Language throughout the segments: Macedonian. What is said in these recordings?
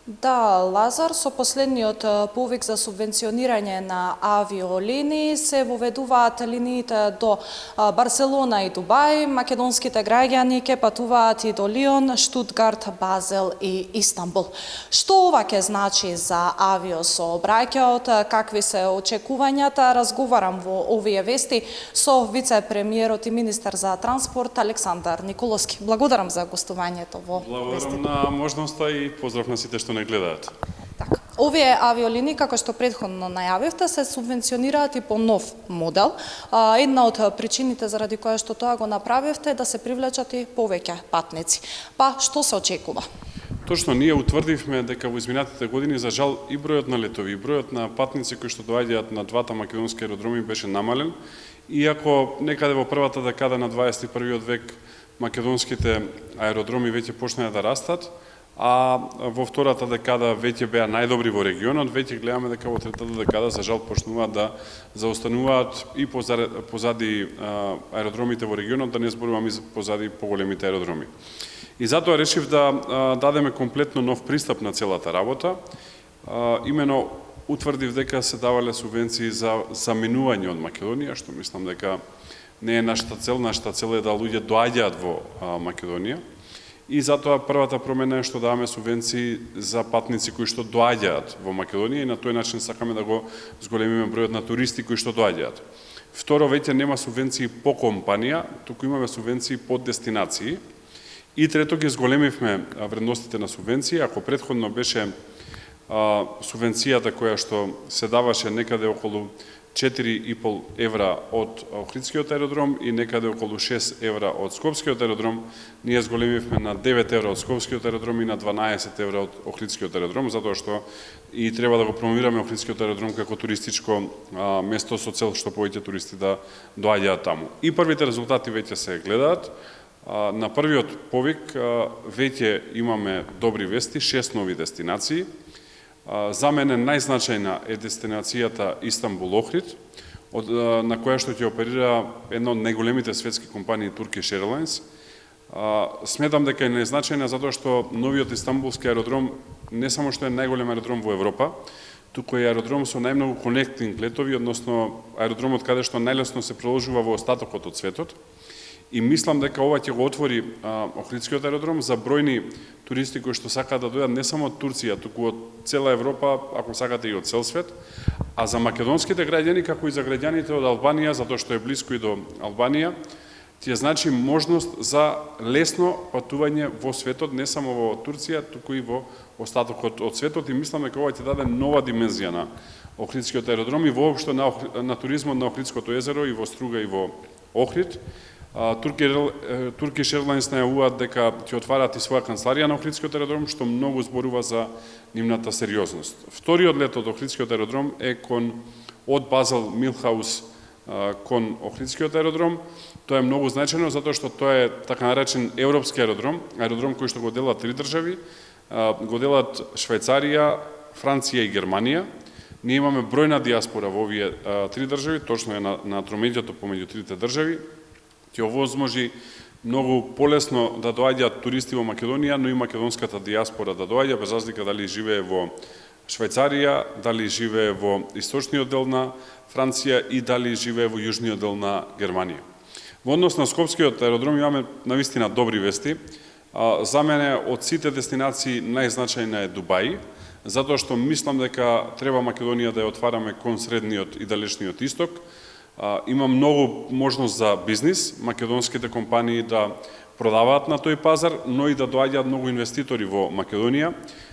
Да, Лазар, со последниот повик за субвенционирање на авиолинии се воведуваат линиите до Барселона и Дубај, македонските граѓани ќе патуваат и до Лион, Штутгарт, Базел и Истанбул. Што ова ќе значи за авиосообраќајот, какви се очекувањата, разговарам во овие вести со вице-премиерот и министар за транспорт Александар Николовски. Благодарам за гостувањето во вестите. Благодарам на можноста и поздрав на сите што не гледаат. Така. Овие авиолинии, како што претходно најавивте, се субвенционираат и по нов модел. Една од причините заради која што тоа го направивте е да се привлечат и повеќе патници. Па, што се очекува? Точно, ние утврдивме дека во изминатите години, за жал, и бројот на летови, и бројот на патници кои што доаѓаат на двата македонски аеродроми беше намален, иако некаде во првата декада на 21. век македонските аеродроми веќе почнаа да растат, а во втората декада веќе беа најдобри во регионот, веќе гледаме дека во третата декада за жал почнуваат да заостануваат и позади аеродромите во регионот, да не зборувам и позади поголемите аеродроми. И затоа решив да дадеме комплетно нов пристап на целата работа. Имено утврдив дека се давале субвенции за заменување од Македонија, што мислам дека не е нашата цел е да луѓе доаѓаат во Македонија. И затоа првата промена е што даваме субвенции за патници кои што доаѓаат во Македонија и на тој начин сакаме да го зголемиме бројот на туристи кои што доаѓаат. Второ, веќе нема субвенции по компанија, туку имаме субвенции по дестинации. И трето, ги зголемивме вредностите на субвенции. Ако претходно беше субвенцијата која што се даваше некаде околу 4,5 евра од Охридскиот аеродром и некаде околу 6 евра од Скопскиот аеродром, ние зголемивме на 9 евра од Скопскиот аеродром и на 12 евра од Охридскиот аеродром, затоа што и треба да го промовираме Охридскиот аеродром како туристичко место со цел што повеќе туристи да доаѓаат таму. И првите резултати веќе се гледаат. На првиот повик веќе имаме добри вести, 6 нови дестинации. За мене најзначајна е дестинацијата Истанбул-Охрид, на која што ќе оперира една од најголемите светски компании Turkish Airlines. Сметам дека е најзначајна затоа што новиот Истанбулски аеродром не само што е најголем аеродром во Европа, туку е аеродром со најмногу конектинг летови, односно аеродромот каде што најлесно се проложува во остатокот од светот. И мислам дека ова ќе го отвори Охридскиот аеродром за бројни туристи кои што сакаат да дојдат не само од Турција, туку од цела Европа, ако сакате и од цел свет, а за македонските граѓани, како и за граѓаните од Албанија, затоа што е блиску и до Албанија, ќе значи можност за лесно патување во светот, не само во Турција, туку и во остатокот од светот, и мислам дека ова ќе даде нова димензија на Охридскиот аеродром и воопшто на туризмот на Охридското езеро и во Струга и во Охрид. Turkish Airlines најавуваат дека ќе отварат и своја канцеларија на Охридскиот аеродром, што многу зборува за нивната сериозност. Вториот лет од Охридскиот аеродром е од Базел Милхаус кон Охридскиот аеродром. Тоа е многу значајно затоа што тоа е така наречен европски аеродром, аеродром кој што го делат три држави, го делат Швајцарија, Франција и Германија. Ние имаме бројна диаспора во овие три држави, точно е на тромеѓето помеѓу трите држави. Ќе овозможи многу полесно да доаѓаат туристи во Македонија, но и македонската диаспора да доаѓа, без разлика дали живее во Швајцарија, дали живее во источниот дел на Франција и дали живее во јужниот дел на Германија. Во однос на Скопскиот аеродром имаме навистина добри вести. За мене од сите дестинации најзначајна е Дубај, затоа што мислам дека треба Македонија да ја отвараме кон средниот и далечниот исток. Има многу можност за бизнис, македонските компании да продаваат на тој пазар, но и да доаѓаат многу инвеститори во Македонија.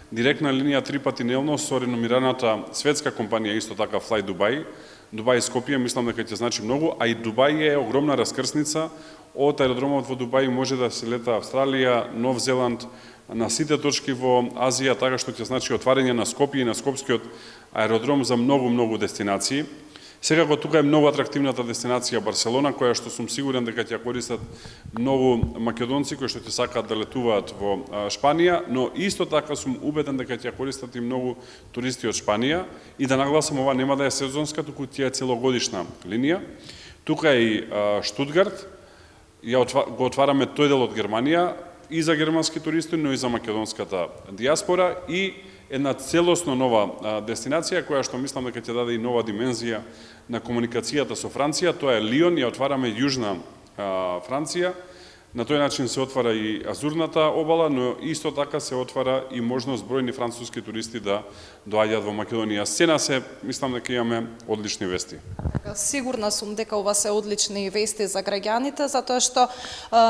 Директна линија 3 пати дневно со реномираната светска компанија, исто така Fly Dubai, Дубај Скопје, мислам дека ќе значи многу, а и Дубај е огромна раскрсница. Од аеродромот во Дубај може да се лета Австралија, Нов Зеланд, на сите точки во Азија, така што ќе значи отварање на Скопје и на Скопскиот аеродром за многу дестинации. Секако тука е многу атрактивната дестинација Барселона, која што сум сигурен дека ќе користат многу македонци кои што ќе сакаат да летуваат во Шпанија, но исто така сум убеден дека ќе користат и многу туристи од Шпанија. И да нагласам, ова нема да е сезонска, туку тие е целогодишна линија. Тука е и Штутгарт, го отвараме тој дел од Германија, и за германски туристи, но и за македонската диаспора и една целосно нова дестинација која што мислам дека ќе даде и нова димензија на комуникацијата со Франција, тоа е Лион, ја отвараме јужна Франција. На тој начин се отвара и Азурната обала, но исто така се отвара и можност бројни француски туристи да доаѓаат во Македонија. Сцена се, мислам дека имаме одлични вести. Сигурна сум дека ова се одлични вести за граѓаните, затоа што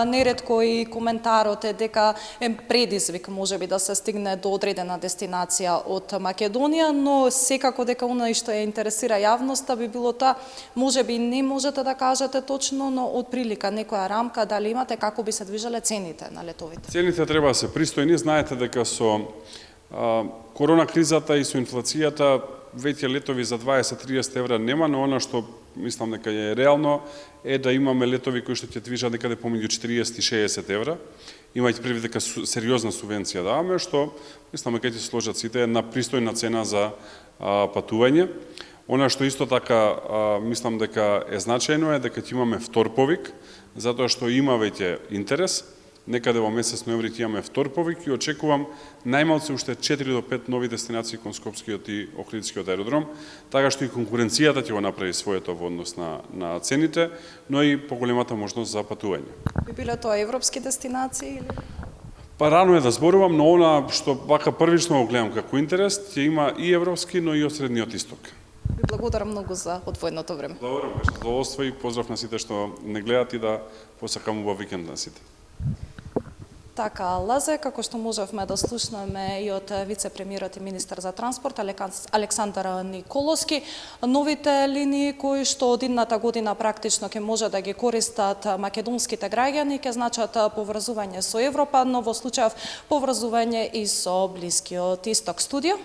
неретко и коментарот е дека е предизвик можеби да се стигне до одредена дестинација од Македонија, но секако дека оној што ја интересира јавноста би било тоа, можеби не можете да кажете точно, но од прилика некоја рамка, дали имате како би се движеле цените на летовите? Цените треба да се пристојни, знаете дека со корона кризата и со инфлацијата веќе летови за 20-30 евра нема, но она што мислам дека е реално е да имаме летови кои што ќе движат некаде помеѓу 40 и 60 евра. Имајте предвид дека сериозна субвенција даваме, што мислам дека ќе се сложат сите една пристојна цена за патување. Она што исто така мислам дека е значајно е дека ќе имаме втор повик, затоа што има веќе интерес. Некаде во месец ноември ќе имаме втор повик и очекувам најмалку уште 4 до 5 нови дестинации кон Скопскиот и Охридскиот аеродром, така што и конкуренцијата ќе го направи своето во однос на цените, но и поголемата можност за патување. Би биле тоа европски дестинации или? Па рано е да зборувам, но она што вака првично го гледам како интерес, ќе има и европски, но и од средниот исток. Ви благодарам многу за одвоеното време. Добро, беше задоволство и поздрав на сите што не гледат и да посакам убав викенд на сите. Така, Лазе, како што можевме да слушнеме и од вице-премиерот и министар за транспорт Александар Николовски, новите линии кои што од идната година практично ќе може да ги користат македонските граѓани, ќе значат поврзување со Европа, но во случајов поврзување и со Блискиот Исток. Студио.